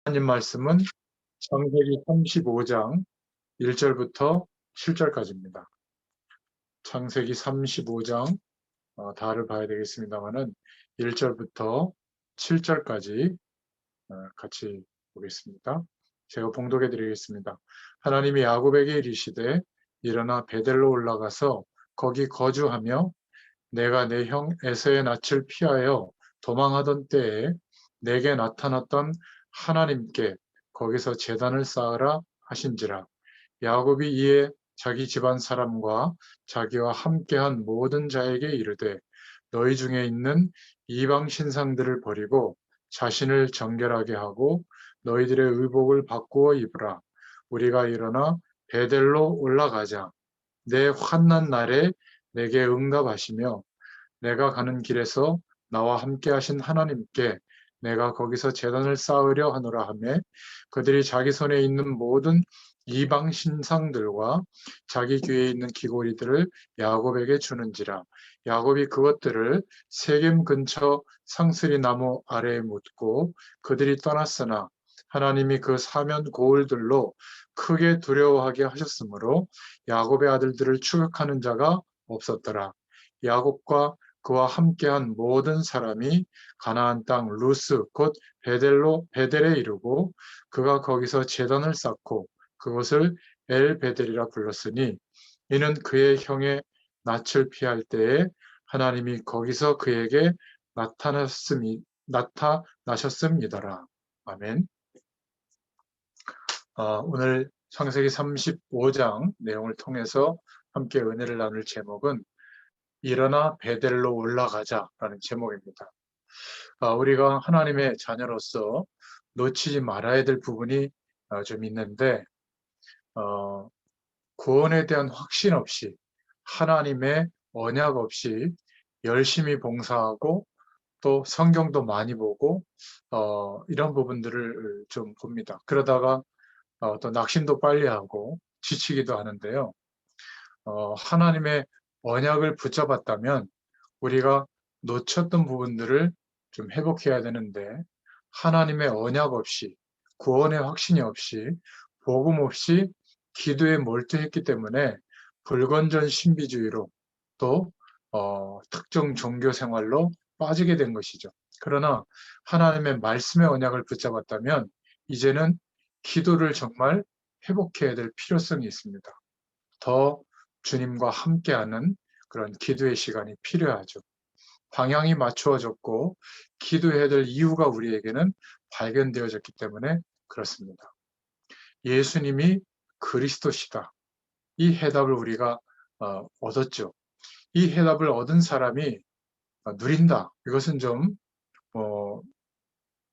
하나님 말씀은 창세기 35장 1절부터 7절까지입니다. 창세기 35장 다를 봐야 되겠습니다만은 1절부터 7절까지 같이 보겠습니다. 제가 봉독해 드리겠습니다. 하나님이 야곱에게 이르시되 일어나 베델로 올라가서 거기 거주하며 내가 내 형 에서의 낯을 피하여 도망하던 때에 내게 나타났던 하나님께 거기서 제단을 쌓으라 하신지라. 야곱이 이에 자기 집안 사람과 자기와 함께한 모든 자에게 이르되 너희 중에 있는 이방 신상들을 버리고 자신을 정결하게 하고 너희들의 의복을 바꾸어 입으라. 우리가 일어나 베델로 올라가자. 내 환난 날에 내게 응답하시며 내가 가는 길에서 나와 함께 하신 하나님께 내가 거기서 제단을 쌓으려 하노라 하며 그들이 자기 손에 있는 모든 이방 신상들과 자기 귀에 있는 귀고리들을 야곱에게 주는지라. 야곱이 그것들을 세겜 근처 상스리 나무 아래에 묻고 그들이 떠났으나 하나님이 그 사면 고울들로 크게 두려워하게 하셨으므로 야곱의 아들들을 추격하는 자가 없었더라. 야곱과 그와 함께한 모든 사람이 가나안 땅 루스 곧 베델에 이르고 그가 거기서 제단을 쌓고 그것을 엘 베델이라 불렀으니 이는 그의 형의 낯을 피할 때에 하나님이 거기서 그에게 나타나셨음이더라. 아멘. 오늘 창세기 35장 내용을 통해서 함께 은혜를 나눌 제목은 일어나 베델로 올라가자라는 제목입니다. 우리가 하나님의 자녀로서 놓치지 말아야 될 부분이 좀 있는데 구원에 대한 확신 없이 하나님의 언약 없이 열심히 봉사하고 또 성경도 많이 보고 이런 부분들을 좀 봅니다. 그러다가 또 낙심도 빨리 하고 지치기도 하는데요. 하나님의 언약을 붙잡았다면 우리가 놓쳤던 부분들을 좀 회복해야 되는데 하나님의 언약 없이 구원의 확신이 없이 복음 없이 기도에 몰두했기 때문에 불건전 신비주의로 또 특정 종교 생활로 빠지게 된 것이죠. 그러나 하나님의 말씀의 언약을 붙잡았다면 이제는 기도를 정말 회복해야 될 필요성이 있습니다. 더 주님과 함께하는 그런 기도의 시간이 필요하죠. 방향이 맞추어졌고 기도해야 될 이유가 우리에게는 발견되어졌기 때문에 그렇습니다. 예수님이 그리스도시다. 이 해답을 우리가 얻었죠. 이 해답을 얻은 사람이 누린다. 이것은 좀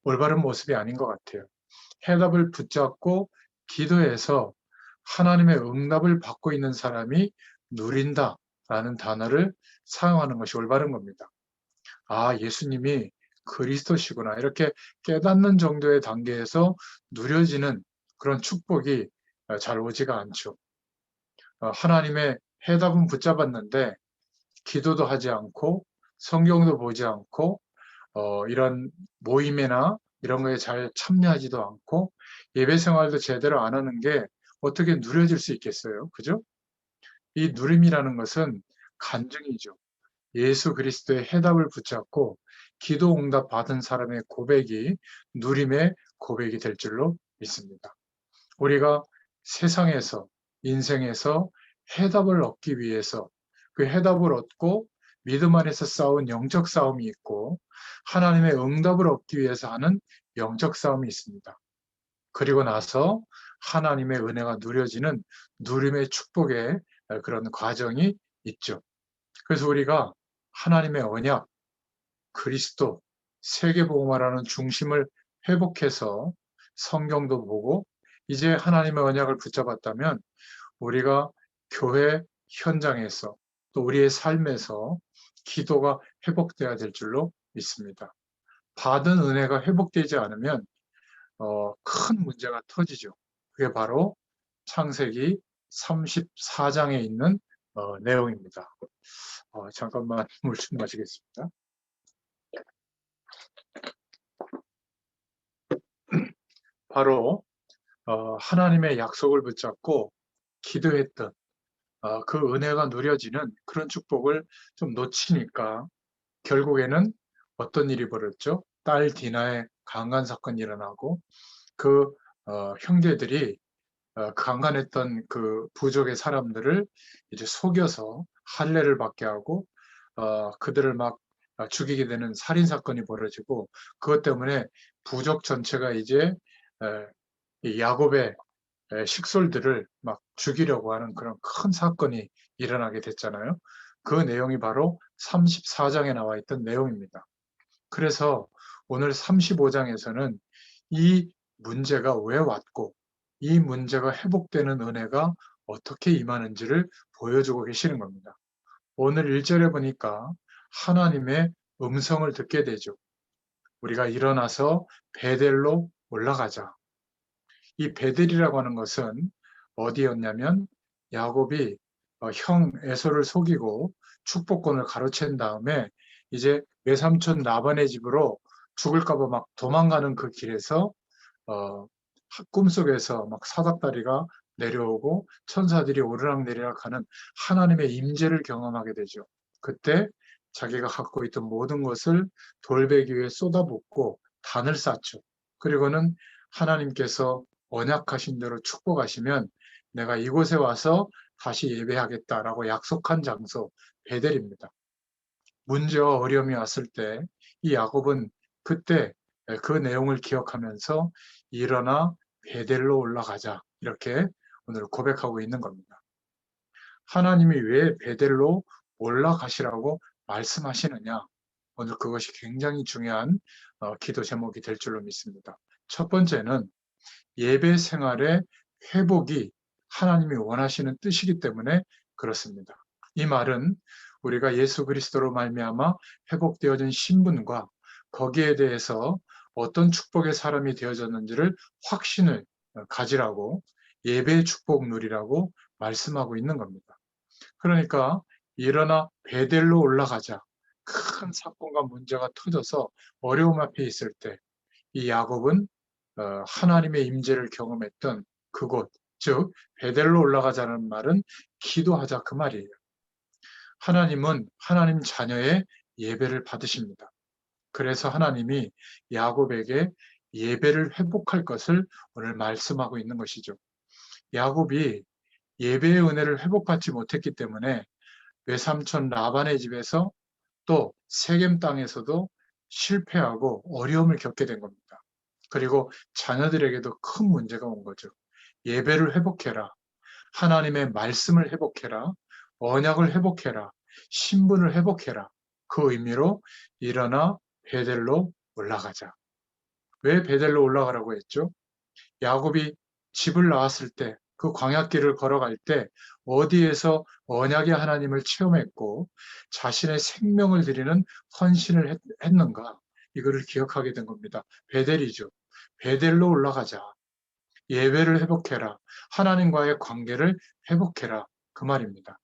올바른 모습이 아닌 것 같아요. 해답을 붙잡고 기도해서 하나님의 응답을 받고 있는 사람이 누린다라는 단어를 사용하는 것이 올바른 겁니다. 예수님이 그리스도시구나. 이렇게 깨닫는 정도의 단계에서 누려지는 그런 축복이 잘 오지가 않죠. 하나님의 해답은 붙잡았는데 기도도 하지 않고 성경도 보지 않고 이런 모임이나 이런 거에 잘 참여하지도 않고 예배 생활도 제대로 안 하는 게 어떻게 누려질 수 있겠어요? 그죠? 이 누림이라는 것은 간증이죠. 예수 그리스도의 해답을 붙잡고 기도 응답 받은 사람의 고백이 누림의 고백이 될 줄로 믿습니다. 우리가 세상에서 인생에서 해답을 얻기 위해서 그 해답을 얻고 믿음 안에서 싸운 영적 싸움이 있고 하나님의 응답을 얻기 위해서 하는 영적 싸움이 있습니다. 그리고 나서 하나님의 은혜가 누려지는 누림의 축복의 그런 과정이 있죠. 그래서 우리가 하나님의 언약, 그리스도, 세계복음화라는 중심을 회복해서 성경도 보고 이제 하나님의 언약을 붙잡았다면 우리가 교회 현장에서 또 우리의 삶에서 기도가 회복돼야 될 줄로 믿습니다. 받은 은혜가 회복되지 않으면 큰 문제가 터지죠. 그게 바로 창세기 34장에 있는 내용입니다. 잠깐만 물 좀 마시겠습니다. 바로 하나님의 약속을 붙잡고 기도했던 그 은혜가 누려지는 그런 축복을 좀 놓치니까 결국에는 어떤 일이 벌어졌죠? 딸 디나의 강간 사건이 일어나고 그 형제들이 강간했던 그 부족의 사람들을 이제 속여서 할례를 받게 하고 그들을 막 죽이게 되는 살인 사건이 벌어지고 그것 때문에 부족 전체가 이제 이 야곱의 식솔들을 막 죽이려고 하는 그런 큰 사건이 일어나게 됐잖아요. 그 내용이 바로 34장에 나와 있던 내용입니다. 그래서 오늘 35장에서는 이 문제가 왜 왔고 이 문제가 회복되는 은혜가 어떻게 임하는지를 보여주고 계시는 겁니다. 오늘 1절에 보니까 하나님의 음성을 듣게 되죠. 우리가 일어나서 베델로 올라가자. 이 베델이라고 하는 것은 어디였냐면 야곱이 형 에서를 속이고 축복권을 가로챈 다음에 이제 외삼촌 라반의 집으로 죽을까 봐 막 도망가는 그 길에서 어, 꿈속에서 막 사닥다리가 내려오고 천사들이 오르락내리락 하는 하나님의 임재를 경험하게 되죠. 그때 자기가 갖고 있던 모든 것을 돌베개 위에 쏟아붓고 단을 쌓죠. 그리고는 하나님께서 언약하신 대로 축복하시면 내가 이곳에 와서 다시 예배하겠다라고 약속한 장소 베델입니다. 문제와 어려움이 왔을 때 이 야곱은 그때 그 내용을 기억하면서 일어나 베델로 올라가자 이렇게 오늘 고백하고 있는 겁니다. 하나님이 왜 베델로 올라가시라고 말씀하시느냐? 오늘 그것이 굉장히 중요한 기도 제목이 될 줄로 믿습니다. 첫 번째는 예배 생활의 회복이 하나님이 원하시는 뜻이기 때문에 그렇습니다. 이 말은 우리가 예수 그리스도로 말미암아 회복되어진 신분과 거기에 대해서 어떤 축복의 사람이 되어졌는지를 확신을 가지라고 예배의 축복 누리라고 말씀하고 있는 겁니다. 그러니까 일어나 베델로 올라가자. 큰 사건과 문제가 터져서 어려움 앞에 있을 때 이 야곱은 하나님의 임재를 경험했던 그곳, 즉 베델로 올라가자는 말은 기도하자 그 말이에요. 하나님은 하나님 자녀의 예배를 받으십니다. 그래서 하나님이 야곱에게 예배를 회복할 것을 오늘 말씀하고 있는 것이죠. 야곱이 예배의 은혜를 회복받지 못했기 때문에 외삼촌 라반의 집에서 또 세겜 땅에서도 실패하고 어려움을 겪게 된 겁니다. 그리고 자녀들에게도 큰 문제가 온 거죠. 예배를 회복해라. 하나님의 말씀을 회복해라. 언약을 회복해라. 신분을 회복해라. 그 의미로 일어나 베델로 올라가자. 왜 베델로 올라가라고 했죠? 야곱이 집을 나왔을 때, 그 광야길을 걸어갈 때 어디에서 언약의 하나님을 체험했고 자신의 생명을 드리는 헌신을 했는가? 이거를 기억하게 된 겁니다. 베델이죠. 베델로 올라가자. 예배를 회복해라. 하나님과의 관계를 회복해라. 그 말입니다.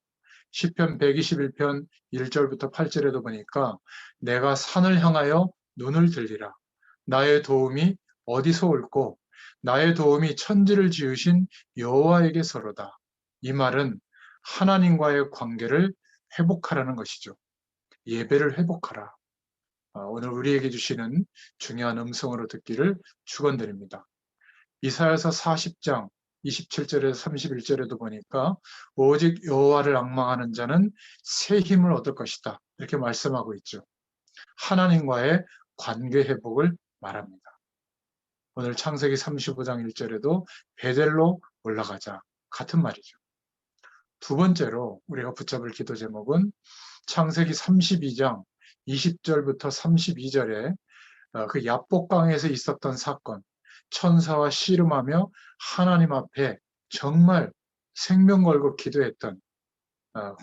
시편 121편 1절부터 8절에도 보니까 내가 산을 향하여 눈을 들리라. 나의 도움이 어디서 올꼬? 나의 도움이 천지를 지으신 여호와에게서로다. 이 말은 하나님과의 관계를 회복하라는 것이죠. 예배를 회복하라. 오늘 우리에게 주시는 중요한 음성으로 듣기를 축원드립니다. 이사야서 40장 27절에서 31절에도 보니까 오직 여호와를 앙망하는 자는 새 힘을 얻을 것이다. 이렇게 말씀하고 있죠. 하나님과의 관계 회복을 말합니다. 오늘 창세기 35장 1절에도 베델로 올라가자. 같은 말이죠. 두 번째로 우리가 붙잡을 기도 제목은 창세기 32장 20절부터 32절에 그 야복강에서 있었던 사건, 천사와 씨름하며 하나님 앞에 정말 생명 걸고 기도했던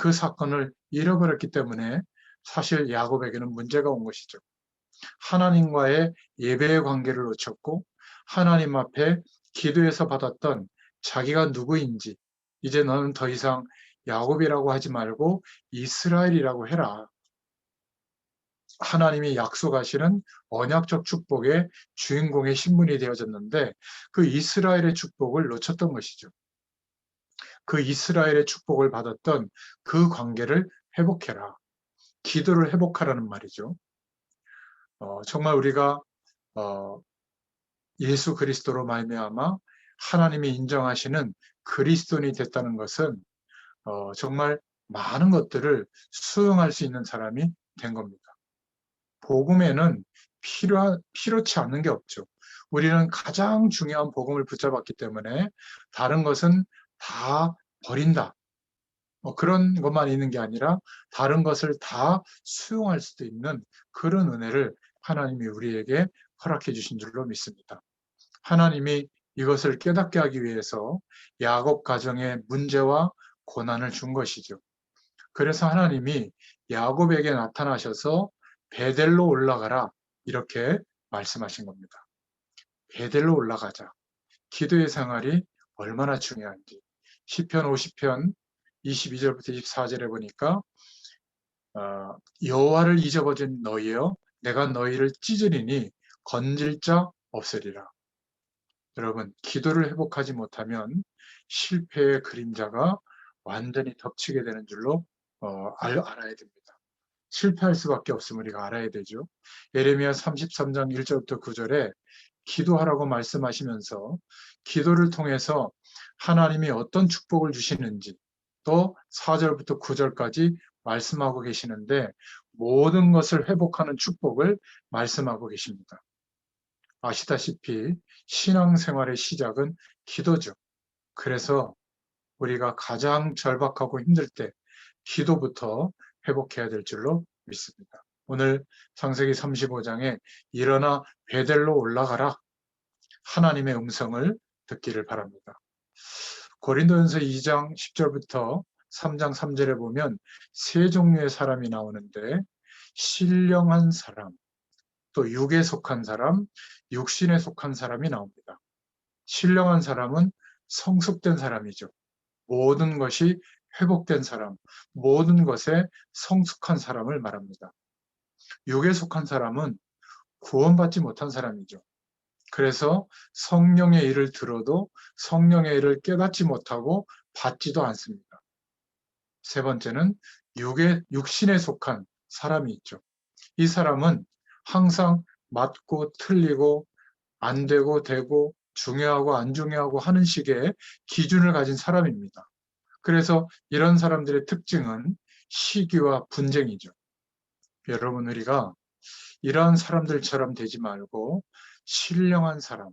그 사건을 잃어버렸기 때문에 사실 야곱에게는 문제가 온 것이죠. 하나님과의 예배의 관계를 놓쳤고 하나님 앞에 기도해서 받았던 자기가 누구인지 이제 너는 더 이상 야곱이라고 하지 말고 이스라엘이라고 해라. 하나님이 약속하시는 언약적 축복의 주인공의 신분이 되어졌는데 그 이스라엘의 축복을 놓쳤던 것이죠. 그 이스라엘의 축복을 받았던 그 관계를 회복해라. 기도를 회복하라는 말이죠. 정말 우리가 예수 그리스도로 말미암아 하나님이 인정하시는 그리스도인이 됐다는 것은 정말 많은 것들을 수용할 수 있는 사람이 된 겁니다. 복음에는 필요치 않는 게 없죠. 우리는 가장 중요한 복음을 붙잡았기 때문에 다른 것은 다 버린다. 그런 것만 있는 게 아니라 다른 것을 다 수용할 수도 있는 그런 은혜를 하나님이 우리에게 허락해 주신 줄로 믿습니다. 하나님이 이것을 깨닫게 하기 위해서 야곱 가정에 문제와 고난을 준 것이죠. 그래서 하나님이 야곱에게 나타나셔서 베델로 올라가라 이렇게 말씀하신 겁니다. 베델로 올라가자. 기도의 생활이 얼마나 중요한지. 시편 50편 22절부터 24절에 보니까 여호와를 잊어버린 너희여 내가 너희를 찢으리니 건질 자 없으리라. 여러분, 기도를 회복하지 못하면 실패의 그림자가 완전히 덮치게 되는 줄로 알아야 됩니다. 실패할 수밖에 없음을 우리가 알아야 되죠. 예레미야 33장 1절부터 9절에 기도하라고 말씀하시면서 기도를 통해서 하나님이 어떤 축복을 주시는지 또 4절부터 9절까지 말씀하고 계시는데 모든 것을 회복하는 축복을 말씀하고 계십니다. 아시다시피 신앙생활의 시작은 기도죠. 그래서 우리가 가장 절박하고 힘들 때 기도부터 회복해야 될 줄로 믿습니다. 오늘 창세기 35장에 일어나 베델로 올라가라 하나님의 음성을 듣기를 바랍니다. 고린도전서 2장 10절부터 3장 3절에 보면 세 종류의 사람이 나오는데 신령한 사람, 또 육에 속한 사람, 육신에 속한 사람이 나옵니다. 신령한 사람은 성숙된 사람이죠. 모든 것이 회복된 사람, 모든 것에 성숙한 사람을 말합니다. 육에 속한 사람은 구원받지 못한 사람이죠. 그래서 성령의 일을 들어도 성령의 일을 깨닫지 못하고 받지도 않습니다. 세 번째는 육신에 속한 사람이 있죠. 이 사람은 항상 맞고 틀리고 안 되고 되고 중요하고 안 중요하고 하는 식의 기준을 가진 사람입니다. 그래서 이런 사람들의 특징은 시기와 분쟁이죠. 여러분, 우리가 이러한 사람들처럼 되지 말고 신령한 사람,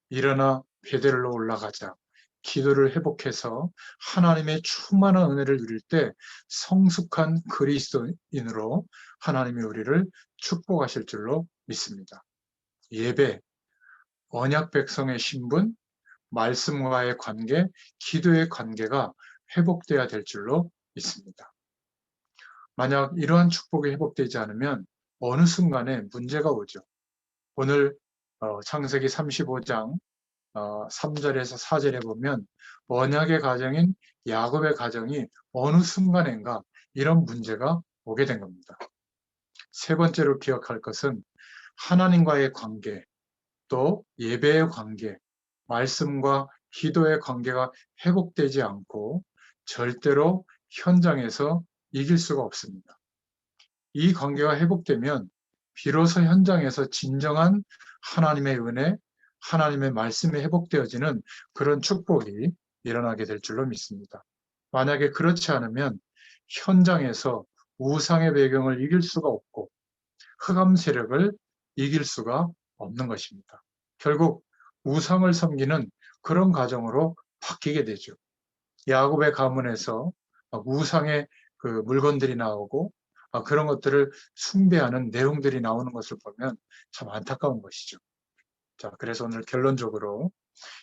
일어나 베델로 올라가자. 기도를 회복해서 하나님의 충만한 은혜를 누릴 때 성숙한 그리스도인으로 하나님이 우리를 축복하실 줄로 믿습니다. 예배, 언약 백성의 신분, 말씀과의 관계, 기도의 관계가 회복돼야 될 줄로 믿습니다. 만약 이러한 축복이 회복되지 않으면 어느 순간에 문제가 오죠. 오늘 창세기 35장 3절에서 4절에 보면 언약의 가정인 야곱의 가정이 어느 순간인가 이런 문제가 오게 된 겁니다. 세 번째로 기억할 것은 하나님과의 관계, 또 예배의 관계, 말씀과 기도의 관계가 회복되지 않고 절대로 현장에서 이길 수가 없습니다. 이 관계가 회복되면 비로소 현장에서 진정한 하나님의 은혜, 하나님의 말씀이 회복되어지는 그런 축복이 일어나게 될 줄로 믿습니다. 만약에 그렇지 않으면 현장에서 우상의 배경을 이길 수가 없고 흑암 세력을 이길 수가 없는 것입니다. 결국 우상을 섬기는 그런 가정으로 바뀌게 되죠. 야곱의 가문에서 우상의 그 물건들이 나오고 그런 것들을 숭배하는 내용들이 나오는 것을 보면 참 안타까운 것이죠. 자, 그래서 오늘 결론적으로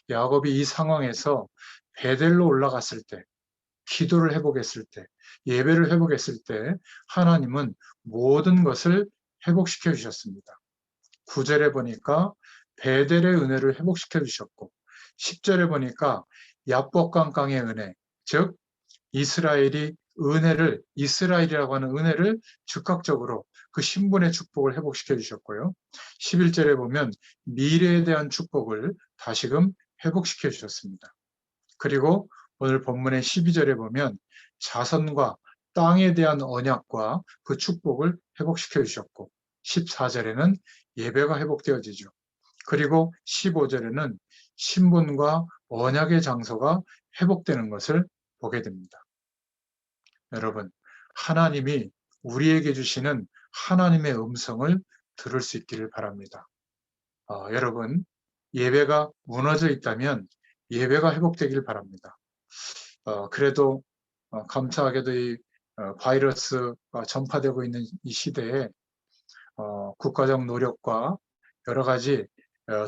야곱이 이 상황에서 베델로 올라갔을 때, 기도를 회복했을 때, 예배를 회복했을 때 하나님은 모든 것을 회복시켜 주셨습니다. 9절에 보니까 베델의 은혜를 회복시켜 주셨고 10절에 보니까 야복강강의 은혜, 즉 이스라엘이 이스라엘이라고 하는 은혜를 즉각적으로 그 신분의 축복을 회복시켜 주셨고요. 11절에 보면 미래에 대한 축복을 다시금 회복시켜 주셨습니다. 그리고 오늘 본문의 12절에 보면 자선과 땅에 대한 언약과 그 축복을 회복시켜 주셨고 14절에는 예배가 회복되어지죠. 그리고 15절에는 신분과 언약의 장소가 회복되는 것을 보게 됩니다. 여러분, 하나님이 우리에게 주시는 하나님의 음성을 들을 수 있기를 바랍니다. 여러분, 예배가 무너져 있다면 예배가 회복되길 바랍니다. 그래도 감사하게도 이 바이러스가 전파되고 있는 이 시대에 국가적 노력과 여러 가지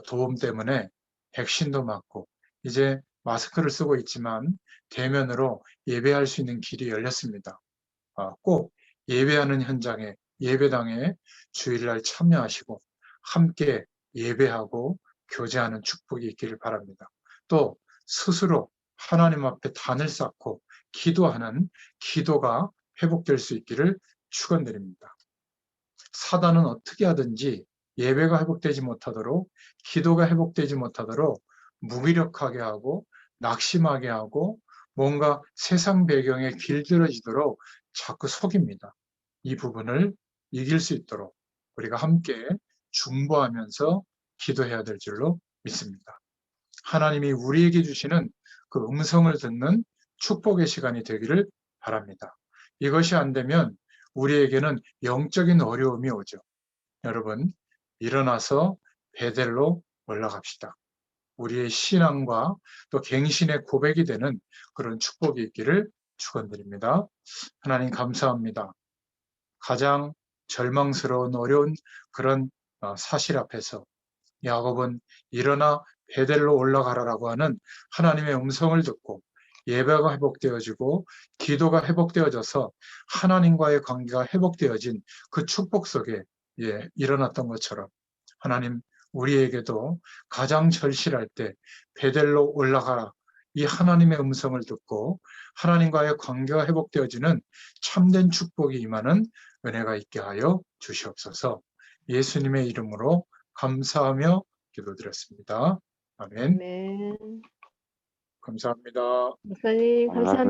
도움 때문에 백신도 맞고 이제 마스크를 쓰고 있지만 대면으로 예배할 수 있는 길이 열렸습니다. 꼭 예배하는 현장에 예배당에 주일날 참여하시고 함께 예배하고 교제하는 축복이 있기를 바랍니다. 또 스스로 하나님 앞에 단을 쌓고 기도하는 기도가 회복될 수 있기를 축원드립니다. 사단은 어떻게 하든지 예배가 회복되지 못하도록 기도가 회복되지 못하도록 무기력하게 하고 낙심하게 하고 뭔가 세상 배경에 길들여지도록 자꾸 속입니다. 이 부분을 이길 수 있도록 우리가 함께 중보하면서 기도해야 될 줄로 믿습니다. 하나님이 우리에게 주시는 그 음성을 듣는 축복의 시간이 되기를 바랍니다. 이것이 안 되면 우리에게는 영적인 어려움이 오죠. 여러분, 일어나서 베델로 올라갑시다. 우리의 신앙과 또 갱신의 고백이 되는 그런 축복이 있기를 축원드립니다. 하나님 감사합니다. 가장 절망스러운 어려운 그런 사실 앞에서 야곱은 일어나 베델로 올라가라라고 하는 하나님의 음성을 듣고 예배가 회복되어지고 기도가 회복되어져서 하나님과의 관계가 회복되어진 그 축복 속에 일어났던 것처럼 하나님 우리에게도 가장 절실할 때 베델로 올라가라 이 하나님의 음성을 듣고 하나님과의 관계가 회복되어지는 참된 축복이 임하는 은혜가 있게 하여 주시옵소서. 예수님의 이름으로 감사하며 기도드렸습니다. 아멘. 아멘. 감사합니다. 목사님 감사합니다.